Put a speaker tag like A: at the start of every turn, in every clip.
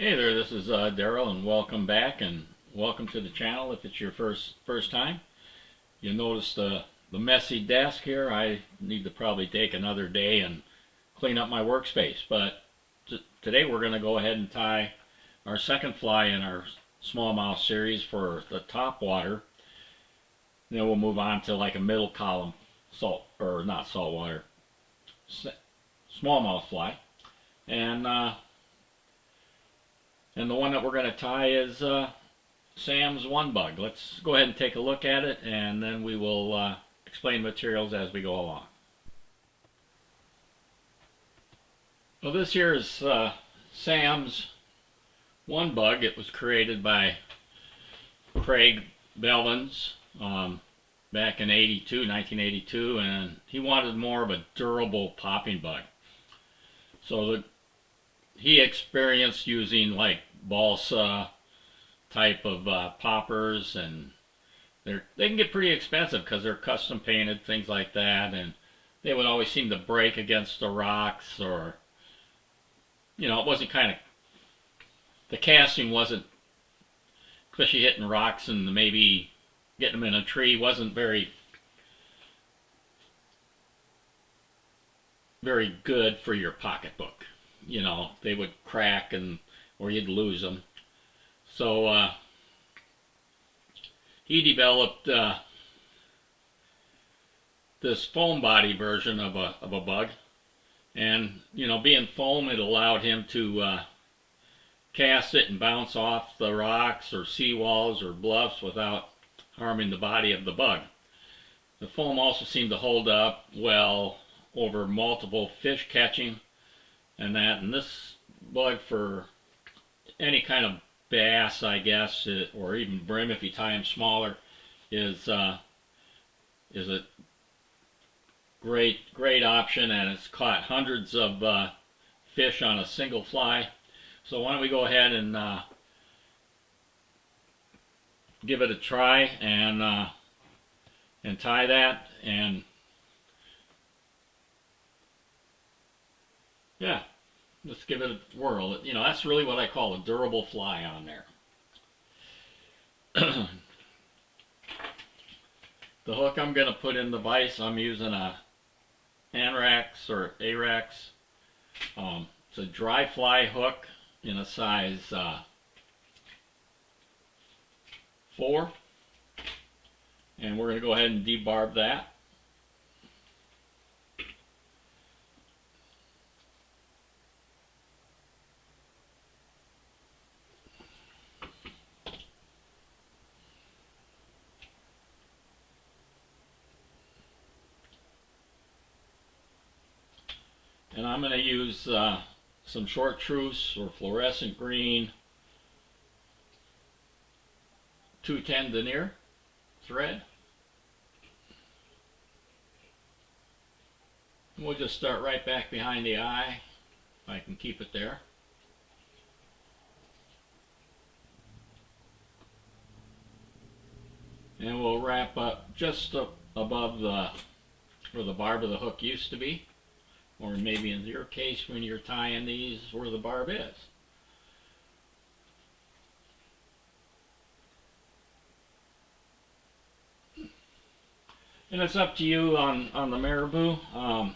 A: Hey there, this is Daryl, and welcome back, and welcome to the channel. If it's your first time, you'll notice the messy desk here. I need to probably take another day and clean up my workspace. But today we're going to go ahead and tie our second fly in our smallmouth series for the top water. Then we'll move on to like a middle column not saltwater, smallmouth fly, and the one that we're going to tie is Sam's one bug. Let's go ahead and take a look at it, and then we will explain materials as we go along. Well, this here is Sam's one bug. It was created by Craig Blevins back in 1982, and he wanted more of a durable popping bug. So he experienced using like balsa type of poppers, and they can get pretty expensive because they're custom painted, things like that, and they would always seem to break against the rocks, or it wasn't the casting wasn't, especially hitting rocks and maybe getting them in a tree, wasn't very good for your pocketbook. They would crack or you'd lose them. So he developed this foam body version of a bug, and being foam, it allowed him to cast it and bounce off the rocks or seawalls or bluffs without harming the body of the bug. The foam also seemed to hold up well over multiple fish catching and this bug, for any kind of bass, I guess, or even brim if you tie them smaller, is a great option, and it's caught hundreds of fish on a single fly. So why don't we go ahead and give it a try and tie that, and yeah, let's give it a whirl. That's really what I call a durable fly on there. The hook I'm going to put in the vise, I'm using a Ahrex or Ahrex. It's a dry fly hook in a size 4. And we're going to go ahead and debarb that. And I'm going to use some Chartreuse or fluorescent green 210 Denier thread. And we'll just start right back behind the eye, if I can keep it there. And we'll wrap up just above where the barb of the hook used to be. Or maybe in your case, when you're tying these, where the barb is. And it's up to you on the marabou. I'm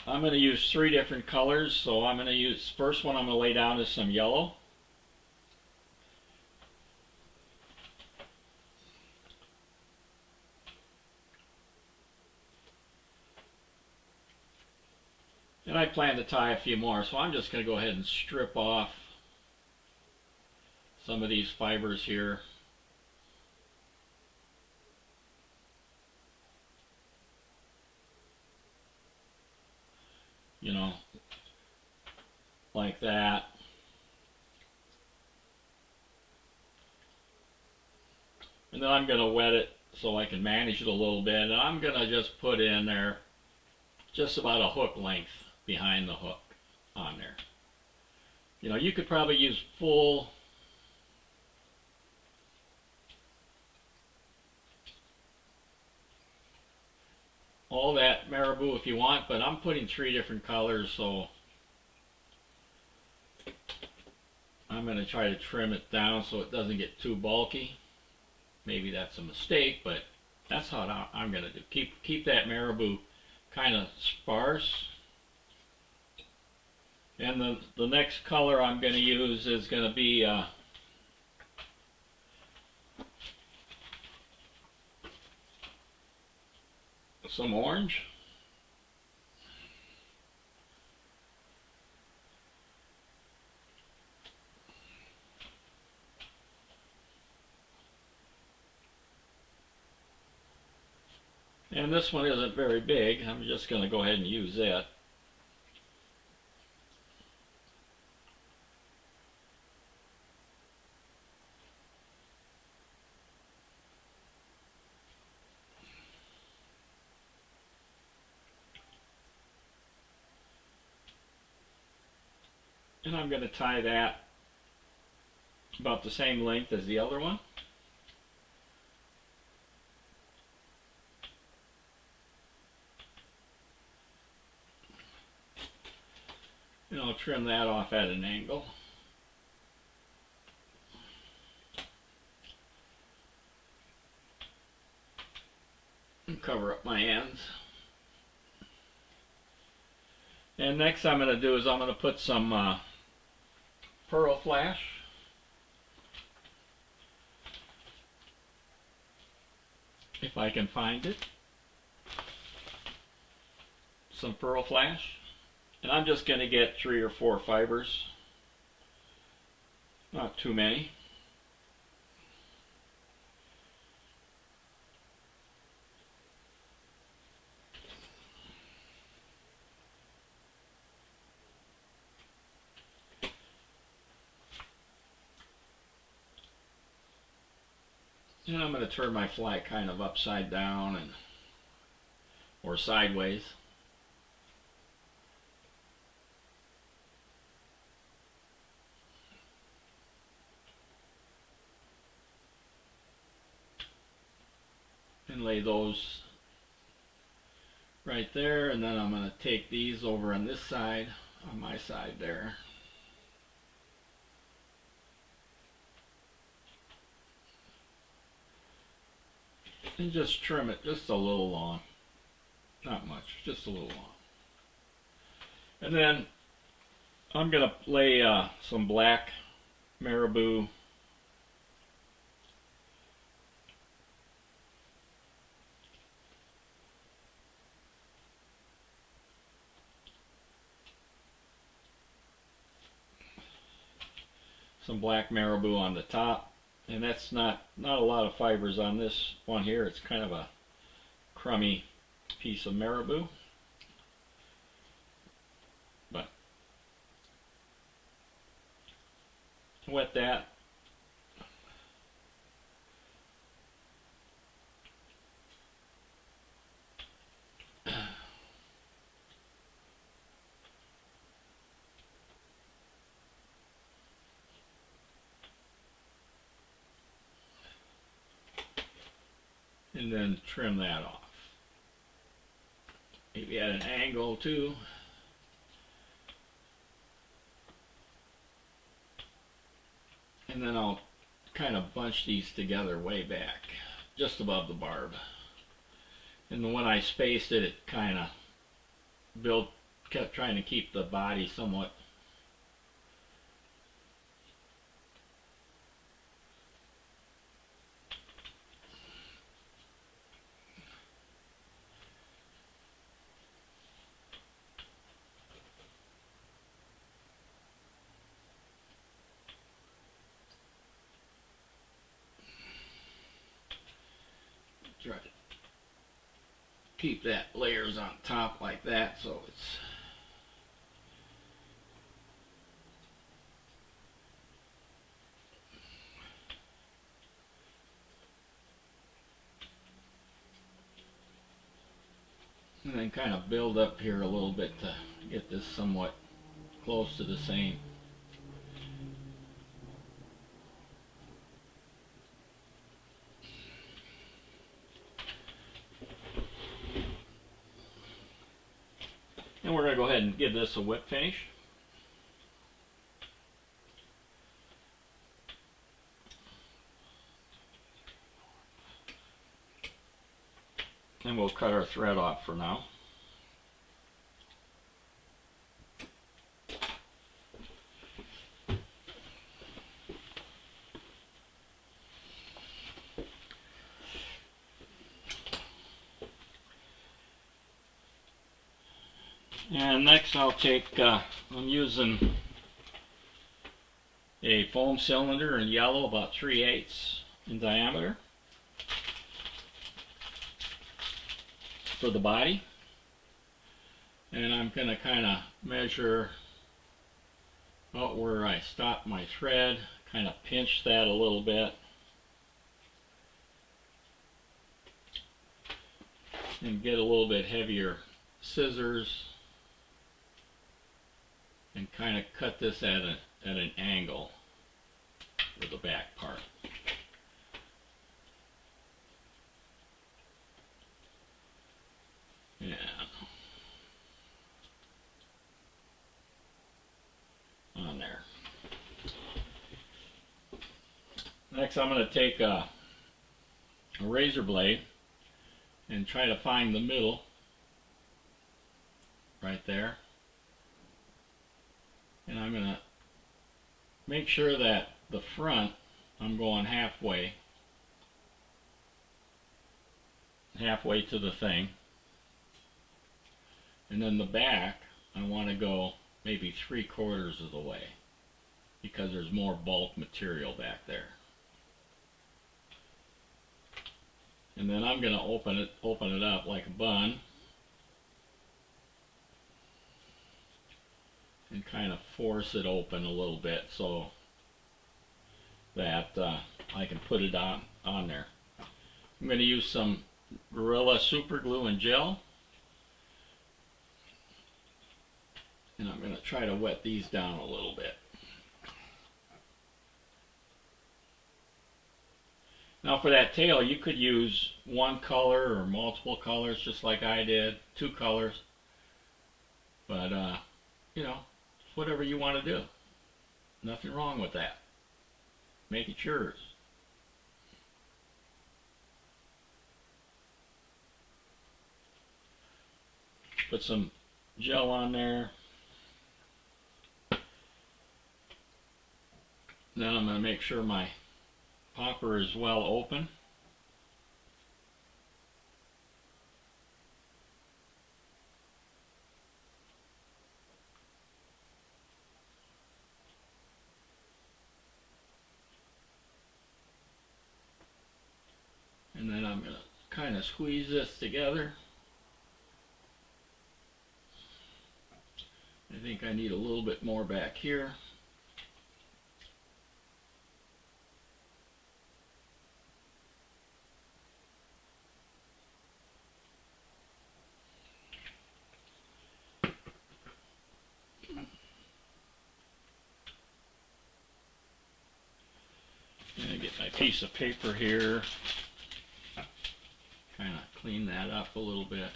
A: going to use 3 different colors. So I'm going to use, first one I'm going to lay down is some yellow. And I plan to tie a few more, so I'm just going to go ahead and strip off some of these fibers here. Like that. And then I'm going to wet it so I can manage it a little bit. And I'm going to just put in there just about a hook length behind the hook on there. You could probably use full all that marabou if you want, but I'm putting 3 different colors, so I'm going to try to trim it down so it doesn't get too bulky. Maybe that's a mistake, but that's how I'm going to do. Keep that marabou kind of sparse. And the next color I'm going to use is going to be some orange. And this one isn't very big. I'm just going to go ahead and use that. And I'm going to tie that about the same length as the other one. And I'll trim that off at an angle. And cover up my ends. And next I'm going to do is I'm going to put some pearl flash. If I can find it. Some pearl flash. And I'm just going to get 3 or 4 fibers. Not too many. And I'm going to turn my flag kind of upside down or sideways. And lay those right there, and then I'm going to take these over on this side, on my side there. And just trim it just a little long. Not much, just a little long. And then I'm going to lay some black marabou on the top. And that's not a lot of fibers on this one here. It's kind of a crummy piece of marabou. But wet that. And then trim that off. Maybe at an angle too. And then I'll kind of bunch these together way back, just above the barb. And when I spaced it, it kind of kept trying to keep the body somewhat try to keep that layers on top like that, so it's and then kind of build up here a little bit to get this somewhat close to the same. And we're going to go ahead and give this a whip finish. And we'll cut our thread off for now. And next I'll take, I'm using a foam cylinder in yellow, about 3/8 in diameter for the body. And I'm going to kind of measure out where I stop my thread, kind of pinch that a little bit. And get a little bit heavier scissors and kind of cut this at an angle for the back part. Yeah. On there. Next I'm going to take a razor blade and try to find the middle right there. And I'm going to make sure that the front, I'm going halfway to the thing. And then the back, I want to go maybe 3/4 of the way because there's more bulk material back there. And then I'm going to open it up like a bun and kind of force it open a little bit so that I can put it on there. I'm going to use some Gorilla Super Glue and gel, and I'm going to try to wet these down a little bit. Now for that tail, you could use one color or multiple colors, just like I did, 2 colors. But, you know, whatever you want to do. Nothing wrong with that. Make it yours. Put some gel on there. Then I'm going to make sure my popper is well open. And then I'm going to kind of squeeze this together. I think I need a little bit more back here. Get my piece of paper here, kind of clean that up a little bit,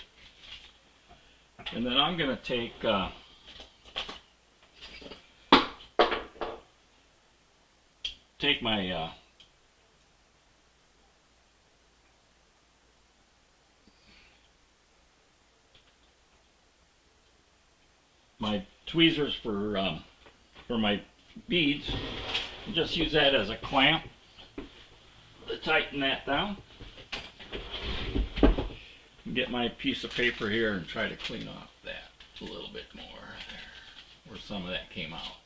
A: and then I'm going to take my my tweezers for my beads, and just use that as a clamp to tighten that down. Get my piece of paper here and try to clean off that a little bit more there, where some of that came out.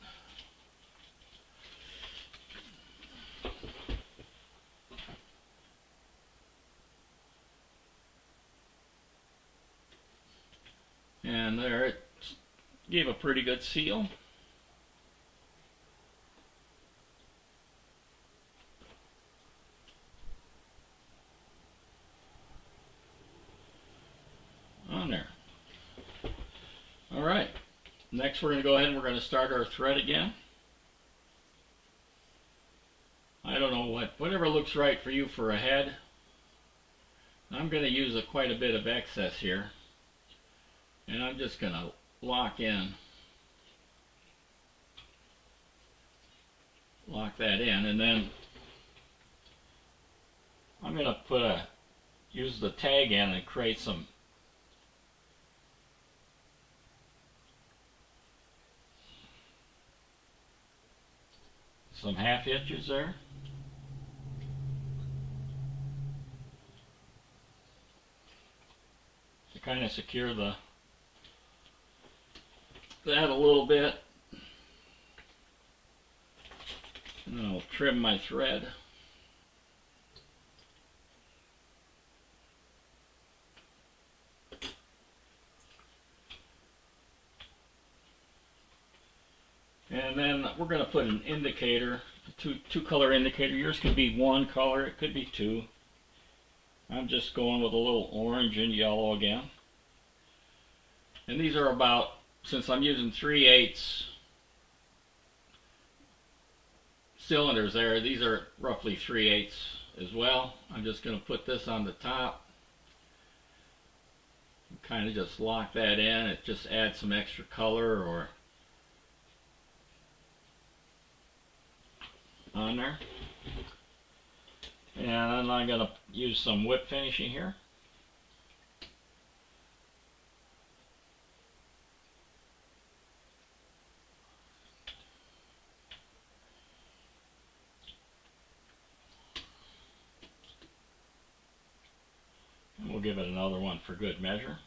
A: And there, it gave a pretty good seal. On there. All right. Next, we're going to go ahead and we're going to start our thread again. I don't know whatever looks right for you for a head. I'm going to use quite a bit of excess here, and I'm just going to lock that in, and then I'm going to use the tag in and create some half hitches there. To kind of secure that a little bit. And then I'll trim my thread. And then we're going to put an indicator, a two color indicator. Yours could be one color, it could be two. I'm just going with a little orange and yellow again. And these are about, since I'm using 3/8 cylinders there, these are roughly 3/8 as well. I'm just going to put this on the top. Kind of just lock that in. It just adds some extra color or on there. And then I'm going to use some whip finishing here. And we'll give it another one for good measure.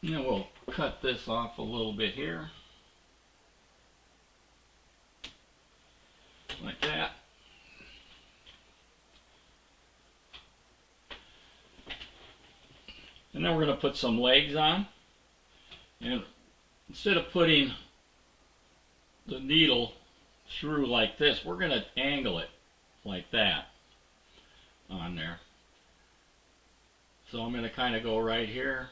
A: And then we'll cut this off a little bit here, like that. And then we're going to put some legs on. And instead of putting the needle through like this, we're going to angle it like that on there. So I'm going to kind of go right here.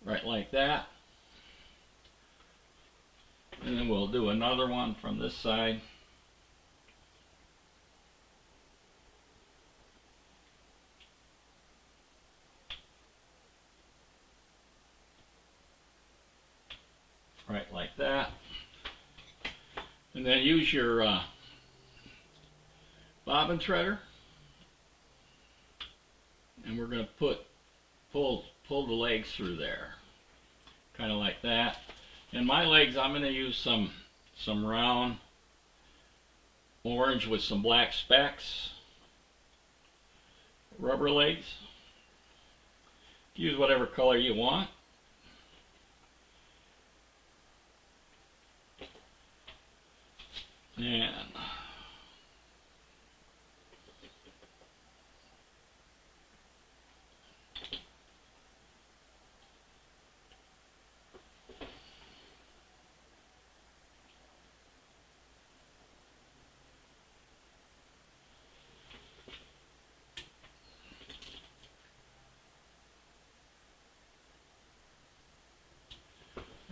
A: Right like that. And then we'll do another one from this side. Right like that. And then use your bobbin threader. And we're going to pull the legs through there. Kind of like that. And my legs, I'm going to use some round orange with some black specks. Rubber legs. Use whatever color you want.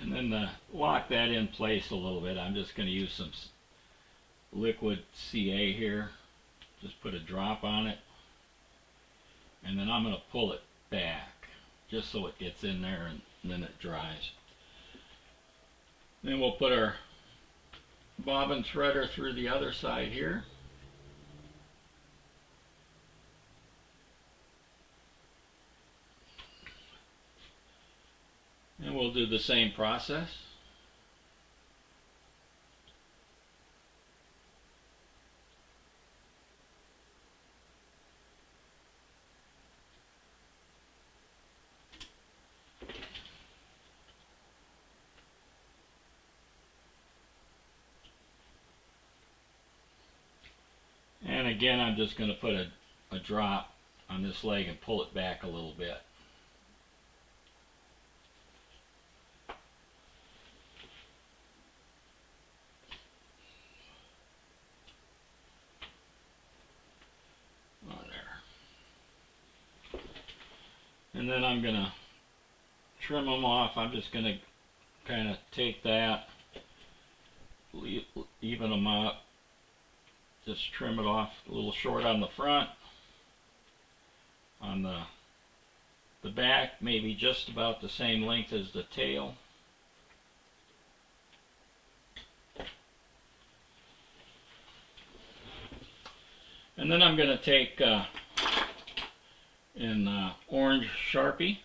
A: And then to lock that in place a little bit, I'm just going to use some liquid CA here. Just put a drop on it. And then I'm going to pull it back just so it gets in there and then it dries. Then we'll put our bobbin threader through the other side here. And we'll do the same process. And again, I'm just going to put a drop on this leg and pull it back a little bit. On there. And then I'm going to trim them off. I'm just going to kind of take that, even them out, just trim it off a little short on the front, on the back maybe just about the same length as the tail. And then I'm going to take an orange Sharpie,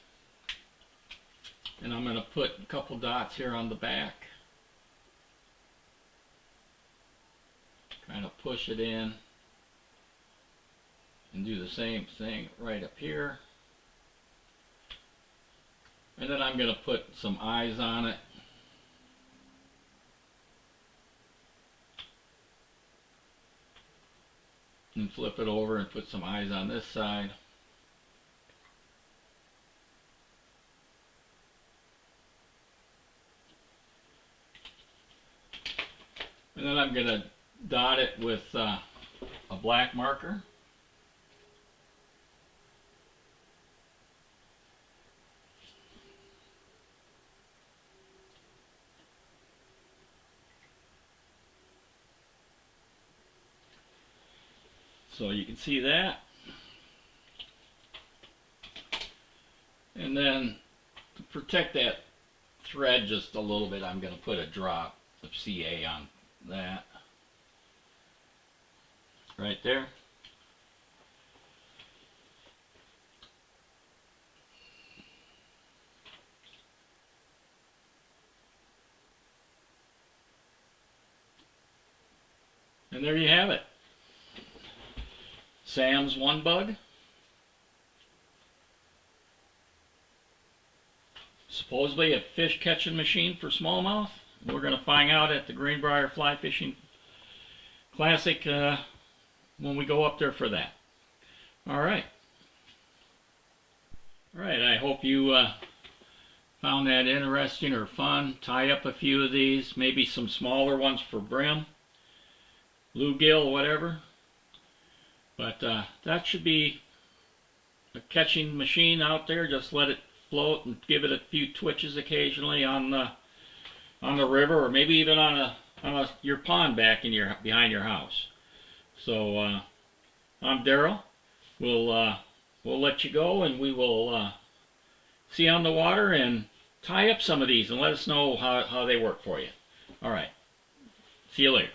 A: and I'm going to put a couple dots here on the back. Kind of push it in and do the same thing right up here. And then I'm going to put some eyes on it. And flip it over and put some eyes on this side. And then I'm going to dot it with a black marker. So you can see that. And then to protect that thread just a little bit, I'm going to put a drop of CA on that. Right there. And there you have it. Sam's one bug. Supposedly a fish catching machine for smallmouth. We're going to find out at the Greenbrier Fly Fishing Classic when we go up there for that. Alright. Alright, I hope you found that interesting or fun. Tie up a few of these, maybe some smaller ones for brim, bluegill, whatever. But that should be a catching machine out there. Just let it float and give it a few twitches occasionally on the river, or maybe even on your pond back in behind your house. So I'm Daryl. We'll let you go, and we will see you on the water and tie up some of these and let us know how they work for you. All right. See you later.